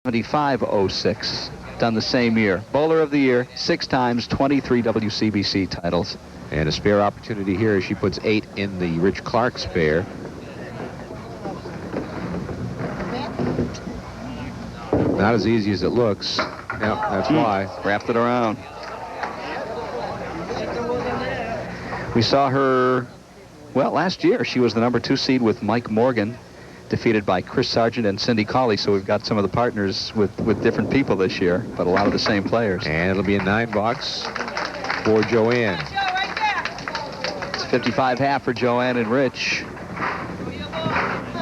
75.06, done the same year. Bowler of the year, 6 times, 23 WCBC titles. And a spare opportunity here as she puts 8 in the Rich Clark spare. Not as easy as it looks. Yep, that's why. Wrapped it around. We saw her, well, last year she was the #2 seed with Mike Morgan, defeated by Chris Sargent and Cindy Cawley. So we've got some of the partners with different people this year, but a lot of the same players. And it'll be a 9-box for Joanne. It's 55.5 for Joanne and Rich.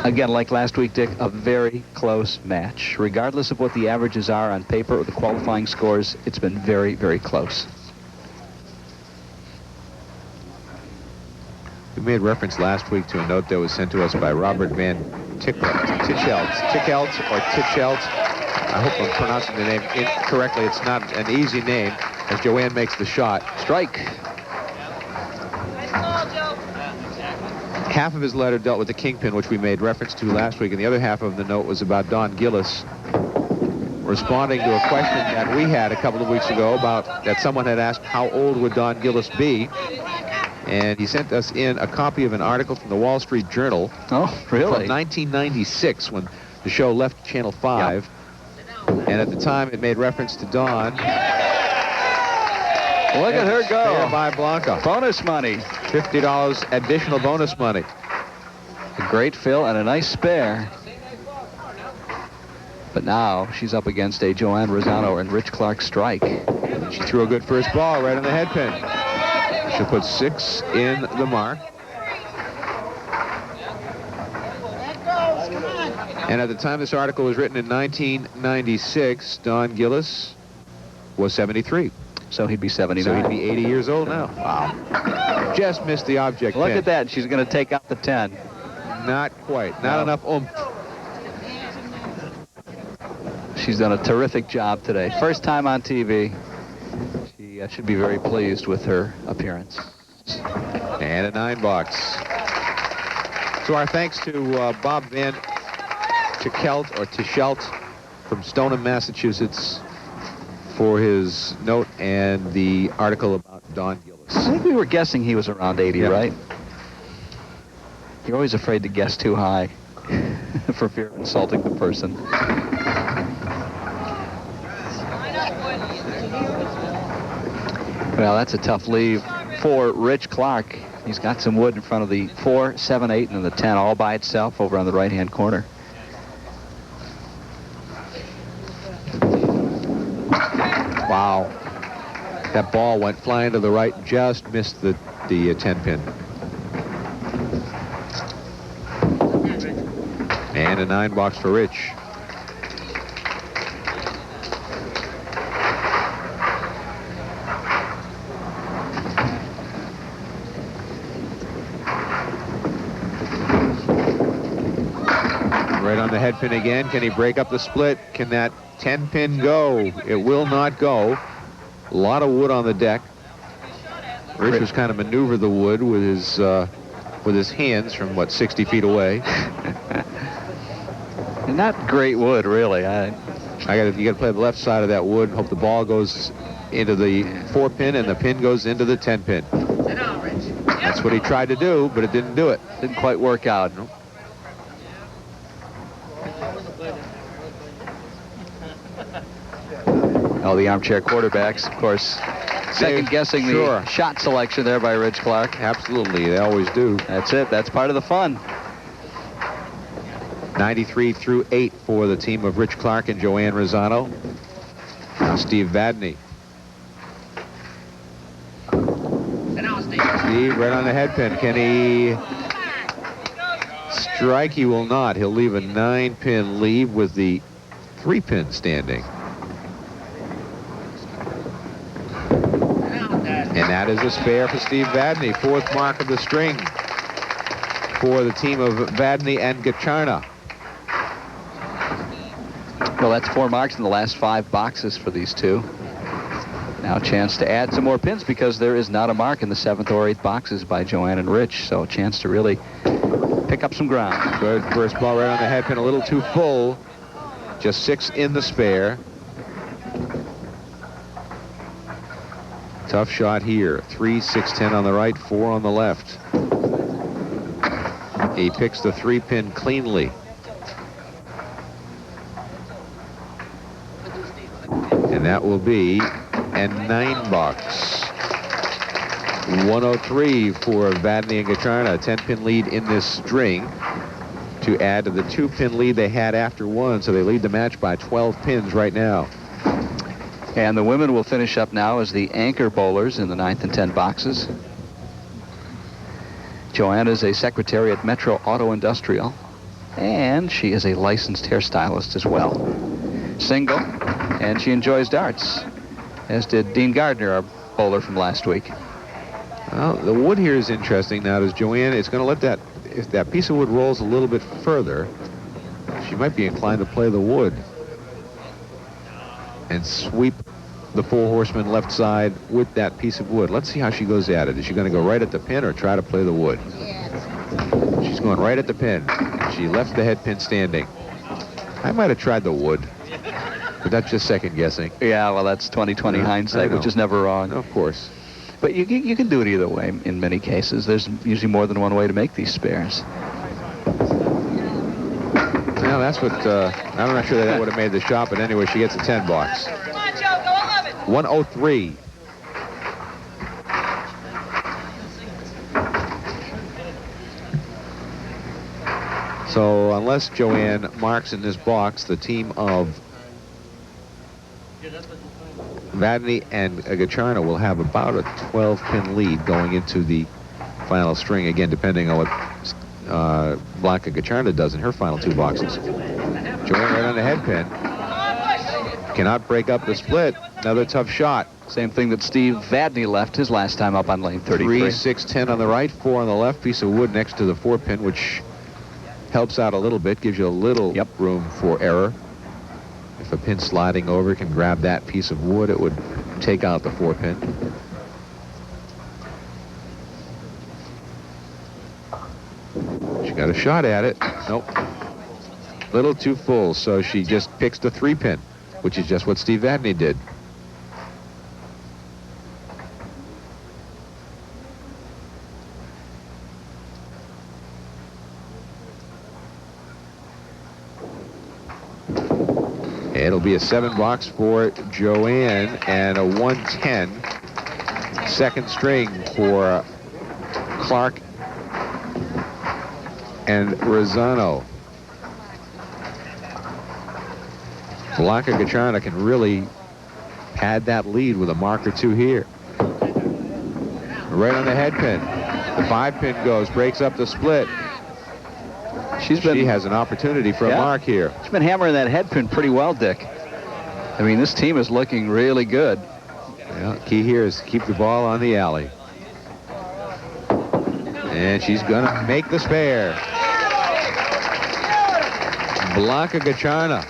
Again, like last week, Dick, a very close match. Regardless of what the averages are on paper or the qualifying scores, it's been very, very close. We made reference last week to a note that was sent to us by Robert Van Tichelt. Or Tichelt. I hope I'm pronouncing the name incorrectly. It's not an easy name as Joanne makes the shot. Strike. Half of his letter dealt with the kingpin, which we made reference to last week, and the other half of the note was about Don Gillis responding to a question that we had a couple of weeks ago about that someone had asked how old would Don Gillis be, and he sent us in a copy of an article from the Wall Street Journal. Oh, really? From 1996 when the show left Channel 5, yep. And at the time it made reference to Don. Look at her go. Spare by Blanca. Bonus money. $50 additional bonus money. A great fill and a nice spare. But now she's up against a Joanne Ruzzano and Rich Clark strike. She threw a good first ball right on the head pin. She'll put 6 in the mark. And at the time this article was written in 1996, Don Gillis was 73. So he'd be 79. So he'd be 80 years old now. Wow. Just missed the object Look pin. at that. She's going to take out the 10. Not quite. Not enough oomph. She's done a terrific job today. First time on TV. She should be very pleased with her appearance. And a 9-box. So our thanks to Bob Van Tichelt from Stoneham, Massachusetts, for his note and the article about Don Gillis. I think we were guessing he was around 80, yeah. Right? You're always afraid to guess too high for fear of insulting the person. Well, that's a tough leave for Rich Clark. He's got some wood in front of the 4, 7, 8, and the 10 all by itself over on the right-hand corner. Wow. That ball went flying to the right, just missed the 10 pin. And a 9-box for Rich. Right on the head pin again. Can he break up the split? Can that 10 pin go? It will not go. A lot of wood on the deck. Rich was kind of maneuver the wood with his hands from, what, 60 feet away. Not great wood, really. You got to play the left side of that wood. Hope the ball goes into the 4 pin and the pin goes into the 10 pin. That's what he tried to do, but it didn't do it. Didn't quite work out. No. Oh, the armchair quarterbacks, of course, second-guessing the shot selection there by Rich Clark. Absolutely, they always do. That's it. That's part of the fun. 93 through 8 for the team of Rich Clark and Joanne Ruzzano. Now Steve Vadney. Steve right on the head pin. Can he strike? He will not. He'll leave a 9-pin lead with the 3-pin standing. And that is a spare for Steve Vadney. 4th mark of the string for the team of Vadney and Gacharna. Well, that's 4 marks in the last 5 boxes for these two. Now a chance to add some more pins because there is not a mark in the 7th or 8th boxes by Joanne and Rich. So a chance to really pick up some ground. Good first ball right on the head pin. A little too full. just 6 in the spare. Tough shot here. 3, 6, 10 on the right, 4 on the left. He picks the 3-pin cleanly. And that will be a $9. 103 for Vadney and Gacharna. A 10-pin lead in this string to add to the 2-pin lead they had after 1. So they lead the match by 12 pins right now. And the women will finish up now as the anchor bowlers in the 9th and 10 boxes. Joanne is a secretary at Metro Auto Industrial, and she is a licensed hairstylist as well. Single, and she enjoys darts, as did Dean Gardner, our bowler from last week. Well, the wood here is interesting. Now, does Joanne, it's going to let that, if that piece of wood rolls a little bit further, she might be inclined to play the wood and sweep the 4 horsemen left side with that piece of wood. Let's see how she goes at it. Is she going to go right at the pin or try to play the wood? She's going right at the pin. She left the head pin standing. I might have tried the wood, but that's just second guessing. Yeah, well, that's 20/20 hindsight, which is never wrong. Of course. But you can do it either way in many cases. There's usually more than one way to make these spares. Well, that's what, I'm not sure that would have made the shot, but anyway, she gets a 10 box. 103. So unless Joanne marks in this box, the team of Vadney and Gacharna will have about a 12-pin lead going into the final string, again, depending on what Blanca Gacharna does in her final 2 boxes. Joanne right on the head pin. Cannot break up the split. Another tough shot. Same thing that Steve Vadney left his last time up on lane 33. 3, 6, 10 on the right, 4 on the left. Piece of wood next to the 4-pin, which helps out a little bit, gives you a little room for error. If a pin sliding over can grab that piece of wood, it would take out the 4-pin. She got a shot at it. Nope. Little too full, so she just picks the 3-pin, which is just what Steve Vadney did. It'll be a 7 box for Joanne and a 110 second string for Clark and Ruzzano. Blanca Gacharna can really pad that lead with a mark or 2 here. Right on the head pin. The 5-pin goes, breaks up the split. She has an opportunity for a mark here. She's been hammering that head pin pretty well, Dick. I mean, this team is looking really good. Well, key here is to keep the ball on the alley. And she's going to make the spare. Blanca Gacharna.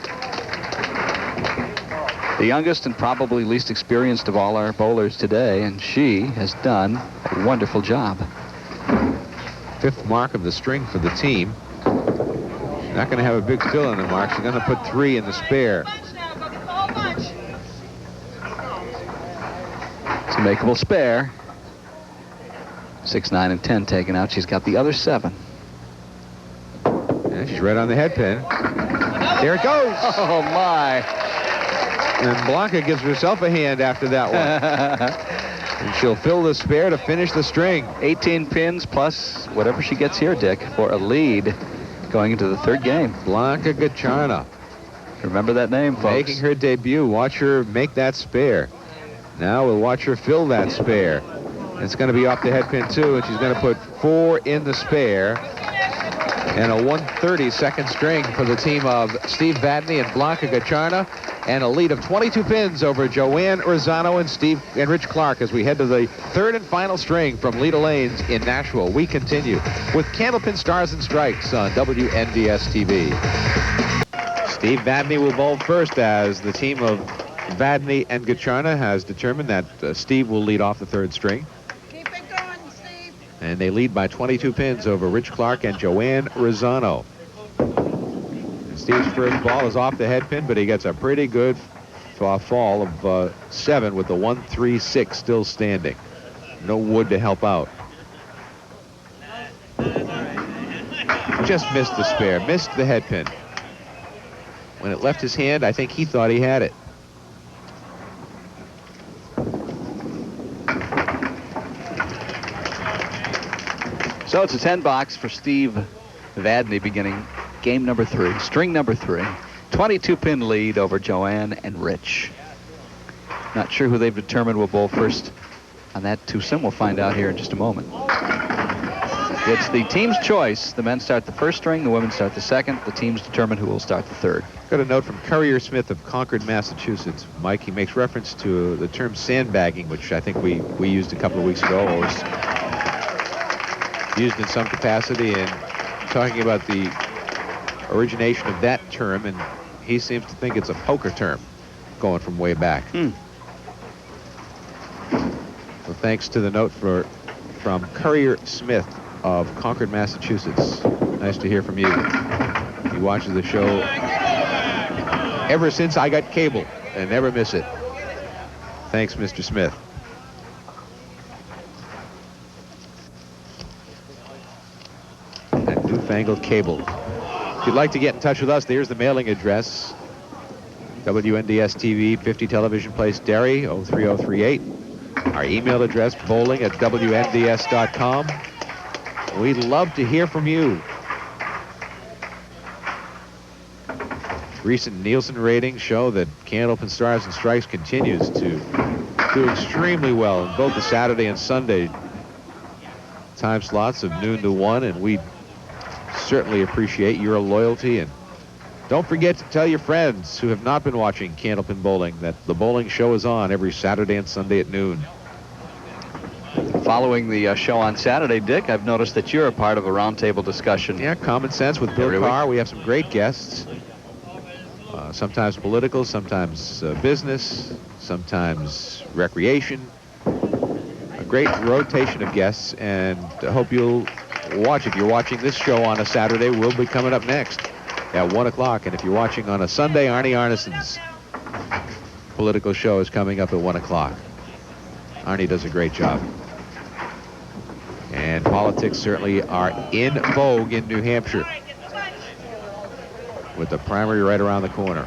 The youngest and probably least experienced of all our bowlers today, and she has done a wonderful job. 5th mark of the string for the team. Not going to have a big fill in the mark. She's going to put 3 in the spare. It's a makeable spare. 6, 9, and 10 taken out. She's got the other 7. And she's right on the head pin. There it goes. Oh, my. And Blanca gives herself a hand after that one. And she'll fill the spare to finish the string. 18 pins plus whatever she gets here, Dick, for a lead going into the 3rd game. Blanca Gacharna. Remember that name, folks. Making her debut. Watch her make that spare. Now we'll watch her fill that spare. It's going to be off the head pin, too, and she's going to put 4 in the spare. And a 130 second string for the team of Steve Vadney and Blanca Gacharna. And a lead of 22 pins over Joanne Ruzzano and Rich Clark as we head to the 3rd and final string from Leda Lanes in Nashville. We continue with Candlepin Stars and Strikes on WNDS TV. Steve Vadney will bowl first as the team of Vadney and Gacharna has determined that Steve will lead off the 3rd string. Keep it going, Steve. And they lead by 22 pins over Rich Clark and Joanne Ruzzano. Steve's first ball is off the head pin, but he gets a pretty good fall of 7 with the 1-3-6 still standing. No wood to help out. Just missed the spare, missed the head pin. When it left his hand, I think he thought he had it. So it's a 10 box for Steve Vadney beginning game number 3, string number 3. 22-pin lead over Joanne and Rich. Not sure who they've determined will bowl first on that twosome. We'll find out here in just a moment. It's the team's choice. The men start the first string, the women start the second. The teams determine who will start the third. Got a note from Currier Smith of Concord, Massachusetts. Mike, he makes reference to the term sandbagging, which I think we used a couple of weeks ago, or was used in some capacity, and talking about the origination of that term, and he seems to think it's a poker term going from way back. So thanks to the note from Currier Smith of Concord, Massachusetts. Nice to hear from you. He watches the show ever since I got cable and never miss it. Thanks, Mr. Smith. That newfangled cable. If you'd like to get in touch with us, there's the mailing address. WNDS TV, 50 Television Place, Derry, 03038. Our email address, bowling@WNDS.com. We'd love to hear from you. Recent Nielsen ratings show that Candlepin Stars and Strikes continues to do extremely well in both the Saturday and Sunday time slots of noon to 1, and we certainly appreciate your loyalty. And don't forget to tell your friends who have not been watching Candlepin Bowling that the bowling show is on every Saturday and Sunday at noon. Following the show on Saturday, Dick, I've noticed that you're a part of a roundtable discussion. Yeah, Common Sense with Bill Carr. We have some great guests. Sometimes political, sometimes business, sometimes recreation. A great rotation of guests, and I hope you'll watch. If you're watching this show on a Saturday, we'll be coming up next at 1 o'clock. And if you're watching on a Sunday, Arnie Arneson's political show is coming up at 1 o'clock. Arnie does a great job. And politics certainly are in vogue in New Hampshire, with the primary right around the corner.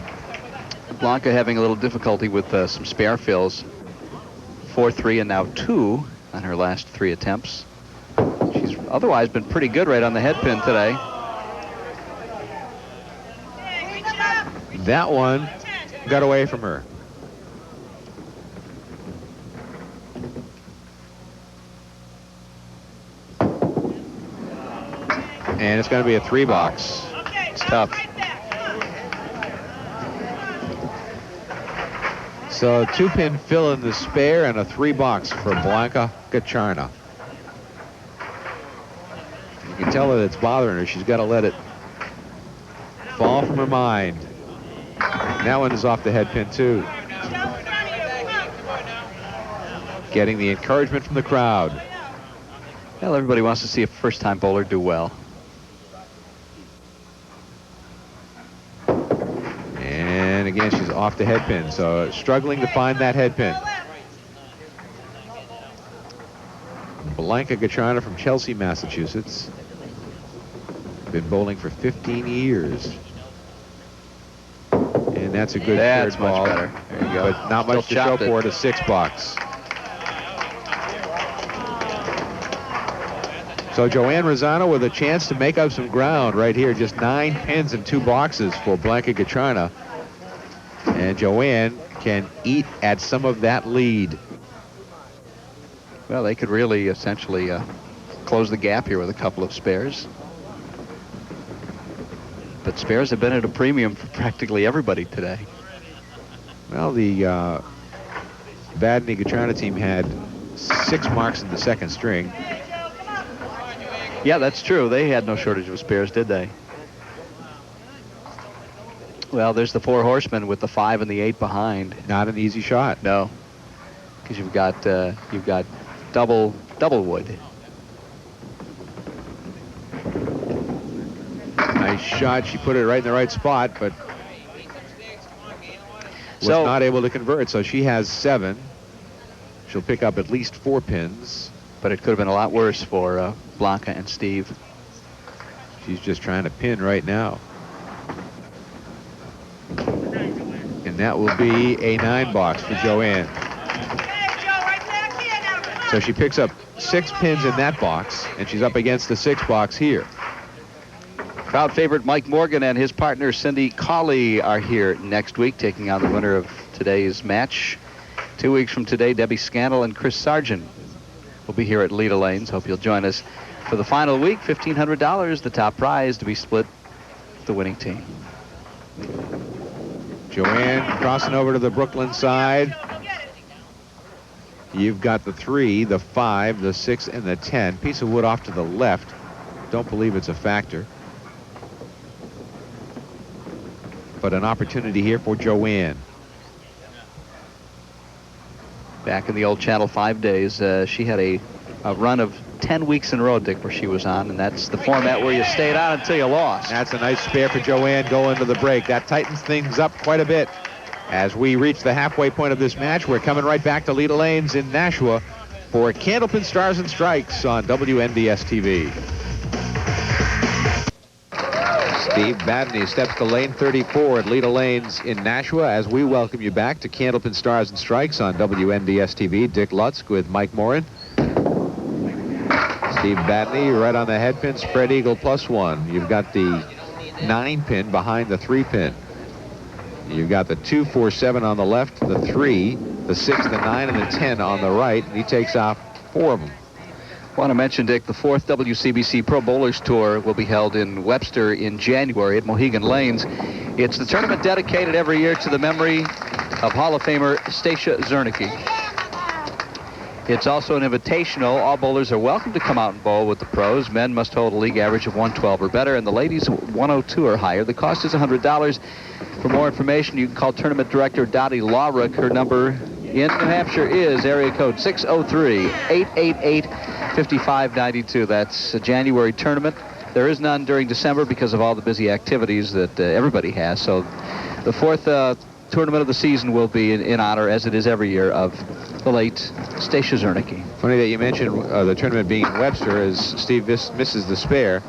Blanca having a little difficulty with some spare fills. 4-3 and now 2 on her last 3 attempts. She's otherwise been pretty good right on the head pin today. That one got away from her. And it's going to be a 3 box. It's tough. So 2-pin fill in the spare and a 3 box for Blanca Gacharna. You can tell that it's bothering her. She's got to let it fall from her mind. That one is off the head pin too. Getting the encouragement from the crowd. Well, everybody wants to see a first-time bowler do well. And again, she's off the head pin, so struggling to find that head pin. Blanca Gacharna from Chelsea, Massachusetts. Been bowling for 15 years. And that's a good That's third ball. much better. There you go. But not much to show for it, a 6 box. So Joanne Ruzzano with a chance to make up some ground right here. Just 9 pins and 2 boxes for Blanca Gacharna. And Joanne can eat at some of that lead. Well, they could really essentially close the gap here with a couple of spares. But spares have been at a premium for practically everybody today. Well, the Vadney Gacharna team had 6 marks in the second string. Yeah, that's true. They had no shortage of spares, did they? Well, there's the 4 horsemen with the 5 and the 8 behind. Not an easy shot. No, because you've got double wood. Nice shot. She put it right in the right spot, but was not able to convert. So she has 7. She'll pick up at least 4 pins. But it could have been a lot worse for Blanca and Steve. She's just trying to pin right now. And that will be a 9 box for Joanne. So she picks up 6 pins in that box, and she's up against the 6 box here. Crowd favorite Mike Morgan and his partner Cindy Colley are here next week, taking on the winner of today's match. 2 weeks from today, Debbie Scannell and Chris Sargent will be here at Leda Lanes. Hope you'll join us for the final week. $1,500, the top prize to be split with the winning team. Joanne crossing over to the Brooklyn side. You've got the 3, the 5, the 6, and the 10. Piece of wood off to the left. Don't believe it's a factor. But an opportunity here for Joanne. Back in the old Channel 5 days, she had a run of 10 weeks in a row, Dick, where she was on, and that's the format where you stayed on until you lost. That's a nice spare for Joanne going to the break. That tightens things up quite a bit. As we reach the halfway point of this match, we're coming right back to Leda Lanes in Nashua for Candlepin Stars and Strikes on WNDS TV. Steve Vadney steps to lane 34 at Leda Lanes in Nashua as we welcome you back to Candlepin Stars and Strikes on WNDS TV. Dick Lutz with Mike Morin. Steve Vadney right on the headpin, spread eagle +1. You've got the 9 pin behind the 3 pin. You've got the 2, 4, 7 on the left, the 3, the 6, the 9, and the 10 on the right, and he takes off 4 of them. I want to mention, Dick, the 4th WCBC Pro Bowlers Tour will be held in Webster in January at Mohegan Lanes. It's the tournament dedicated every year to the memory of Hall of Famer Stacia Zernicke. It's also an invitational. All bowlers are welcome to come out and bowl with the pros. Men must hold a league average of 112 or better, and the ladies 102 or higher. The cost is $100. For more information, you can call Tournament Director Dottie Lawrick. Her number in New Hampshire is area code 603-888-5592. That's a January tournament. There is none during December because of all the busy activities that everybody has. So the 4th tournament of the season will be in honor, as it is every year, of the late Stacia Zernicke. Funny that you mentioned the tournament being in Webster, as Steve misses the spare.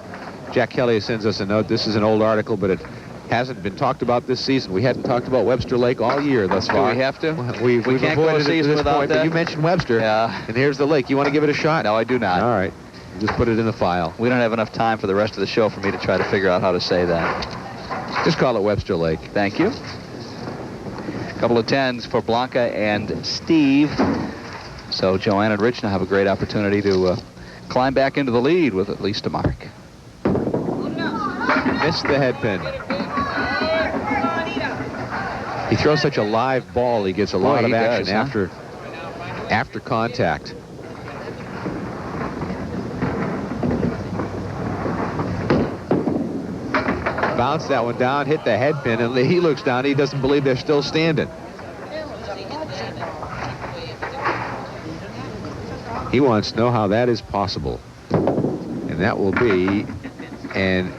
Jack Kelly sends us a note. This is an old article, but it hasn't been talked about this season. We hadn't talked about Webster Lake all year thus far. Do we have to? We've can't go a season without point, that. But you mentioned Webster, yeah. And here's the lake. You want to give it a shot? No, I do not. All right. Just put it in the file. We don't have enough time for the rest of the show for me to try to figure out how to say that. Just call it Webster Lake. Thank you. A couple of 10s for Blanca and Steve. So Joanne and Rich now have a great opportunity to climb back into the lead with at least a mark. Missed the head pin. He throws such a live ball, he gets a lot of action after contact. Bounce that one down, hit the head pin, and he looks down. He doesn't believe they're still standing. He wants to know how that is possible. And that will be an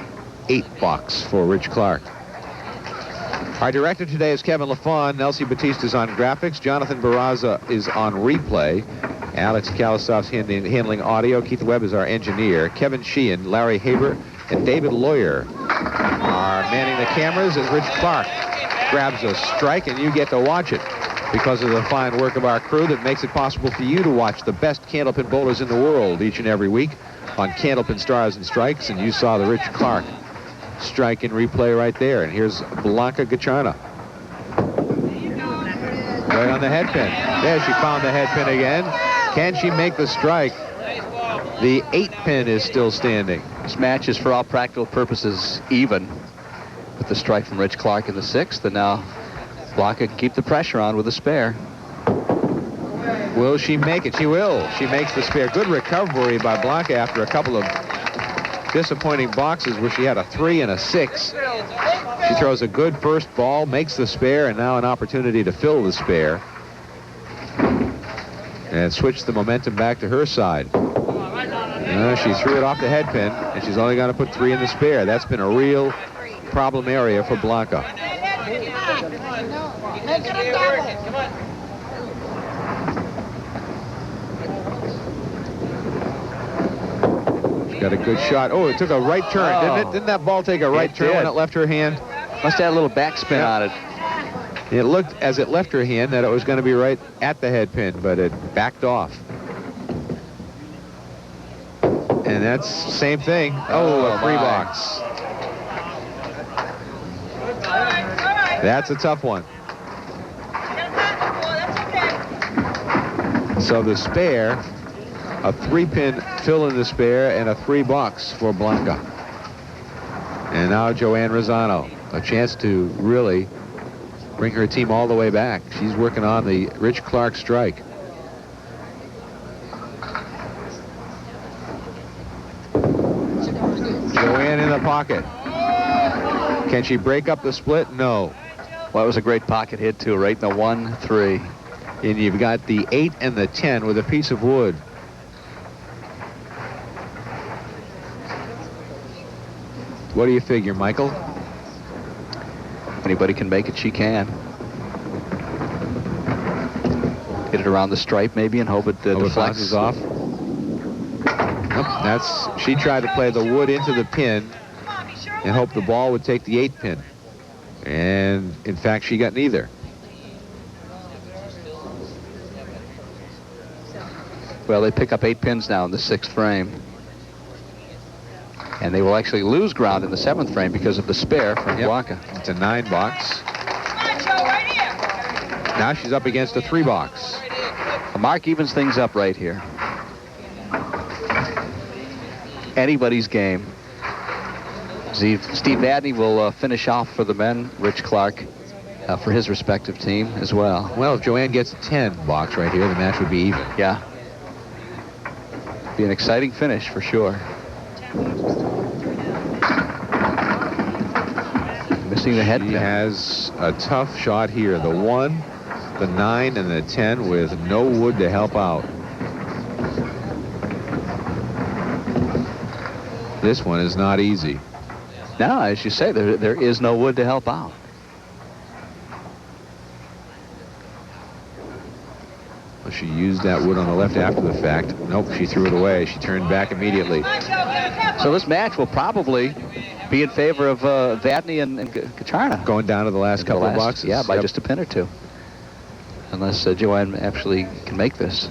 8 box for Rich Clark. Our director today is Kevin LaFawn. Nelsie Batiste is on graphics. Jonathan Barraza is on replay. Alex Kalisov's handling audio. Keith Webb is our engineer. Kevin Sheehan, Larry Haber, and David Lawyer are manning the cameras as Rich Clark grabs a strike, and you get to watch it because of the fine work of our crew that makes it possible for you to watch the best Candlepin bowlers in the world each and every week on Candlepin Stars and Strikes. And you saw the Rich Clark strike in replay right there. And here's Blanca Gacharna. Right on the head pin. There, she found the head pin again. Can she make the strike? The 8 pin is still standing. This match is, for all practical purposes, even with the strike from Rich Clark in the 6th. And now Blanca can keep the pressure on with a spare. Will she make it? She will. She makes the spare. Good recovery by Blanca after a couple of disappointing boxes where she had a 3 and a 6. She throws a good first ball, makes the spare, and now an opportunity to fill the spare. And switch the momentum back to her side. She threw it off the head pin, and she's only going to put 3 in the spare. That's been a real problem area for Blanca. Make it a double. She's got a good shot. Oh, it took a right turn, didn't it? Didn't that ball take a right turn when it left her hand? Must have had a little backspin on it. It looked, as it left her hand, that it was going to be right at the head pin, but it backed off. And that's same thing. Oh, a free box. That's a tough one. So the spare, a 3-pin fill in the spare and a 3-box for Blanca. And now Joanne Ruzzano, a chance to really bring her team all the way back. She's working on the Rich Clark strike. Joanne in the pocket. Can she break up the split? No. Well, it was a great pocket hit, too, right in the 1-3. And you've got the 8 and the 10 with a piece of wood. What do you figure, Michael? Anybody can make it, she can. Hit it around the stripe, maybe, and hope it deflects. Bounces off. Nope, she tried to play the wood into the pin and hope the ball would take the 8 pin. And, in fact, she got neither. Well, they pick up 8 pins now in the 6th frame. And they will actually lose ground in the 7th frame because of the spare from Blanca. It's a 9-box. Now she's up against a 3-box. Mark evens things up right here. Anybody's game. Steve Vadney will finish off for the men. Rich Clark for his respective team as well. Well, if Joanne gets a 10-box right here, the match would be even. Yeah. Be an exciting finish for sure. Missing the head pin. He has a tough shot here. The 1, the 9, and the 10 with no wood to help out. This one is not easy. No, as you say, there is no wood to help out. Well, she used that wood on the left after the fact. Nope, she threw it away. She turned back immediately. So this match will probably be in favor of Vadney and Gacharna. Going down to the last couple of boxes. Yeah, by just a pin or two. Unless Joanne actually can make this.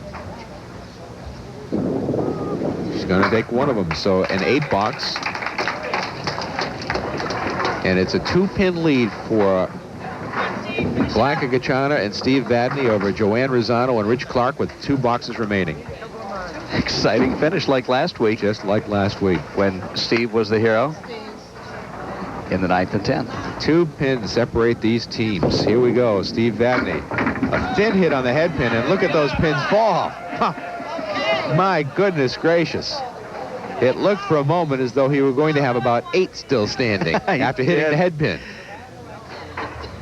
She's going to take one of them. So an 8-box. And it's a 2-pin lead for Blanca Gacharna and Steve Vadney over Joanne Ruzzano and Rich Clark with 2 boxes remaining. Exciting finish like last week. Just like last week. When Steve was the hero in the 9th and 10th. 2 pins separate these teams. Here we go. Steve Vadney. A thin hit on the head pin, and look at those pins fall. Huh. My goodness gracious. It looked for a moment as though he were going to have about 8 still standing after hitting the head pin.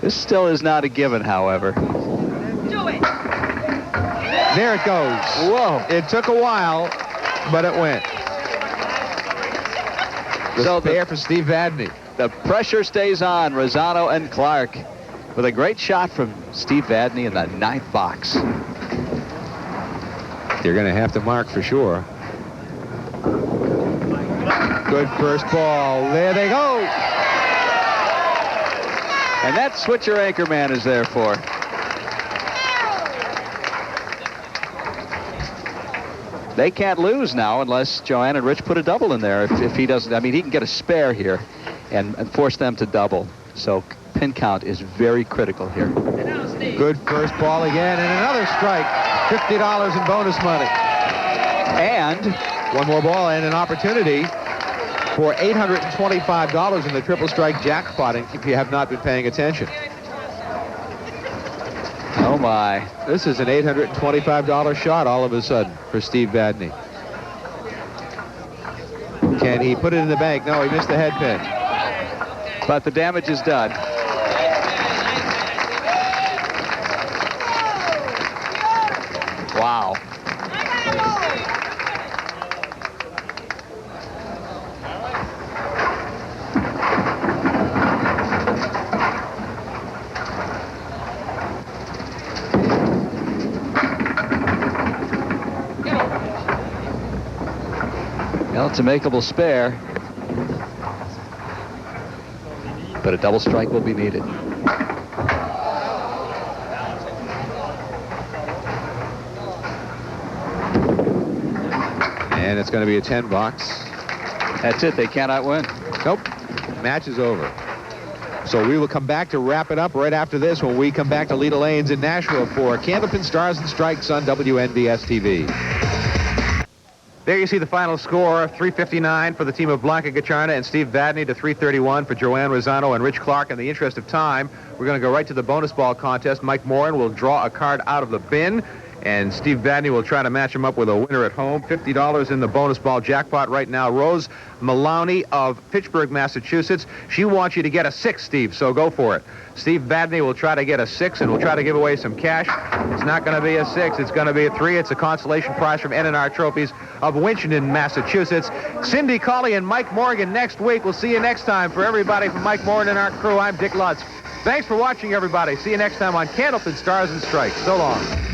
This still is not a given, however. Do it. There it goes. Whoa. It took a while, but it went. So there for Steve Vadney. The pressure stays on. Ruzzano and Clark with a great shot from Steve Vadney in the 9th box. They're going to have to mark for sure. Good first ball. There they go. And that's what your anchor man is there for. They can't lose now unless Joanne and Rich put a double in there. If he doesn't, I mean, he can get a spare here and force them to double. So pin count is very critical here. Good first ball again, and another strike. $50 in bonus money. And one more ball and an opportunity for $825 in the triple strike jackpot if you have not been paying attention. Oh my. This is an $825 shot all of a sudden for Steve Vadney. Can he put it in the bank? No, he missed the head pin. But the damage is done. Wow. Well, it's a makeable spare, but a double strike will be needed. And it's going to be a 10 box. That's it. They cannot win. Nope. Match is over. So we will come back to wrap it up right after this when we come back to Leda Lanes in Nashville for Candlepin Stars and Strikes on WNBS TV. There you see the final score, 359 for the team of Blanca Gacharna and Steve Vadney to 331 for Joanne Ruzzano and Rich Clark. In the interest of time, we're going to go right to the bonus ball contest. Mike Morin will draw a card out of the bin, and Steve Vadney will try to match him up with a winner at home. $50 in the bonus ball jackpot right now. Rose Maloney of Fitchburg, Massachusetts. She wants you to get a 6, Steve, so go for it. Steve Vadney will try to get a 6, and we'll try to give away some cash. It's not going to be a 6. It's going to be a 3. It's a consolation prize from N&R Trophies of Winchendon, Massachusetts. Cindy Colley and Mike Morgan next week. We'll see you next time. For everybody from Mike Morin and our crew, I'm Dick Lutz. Thanks for watching, everybody. See you next time on Candlepin Stars and Strikes. So long.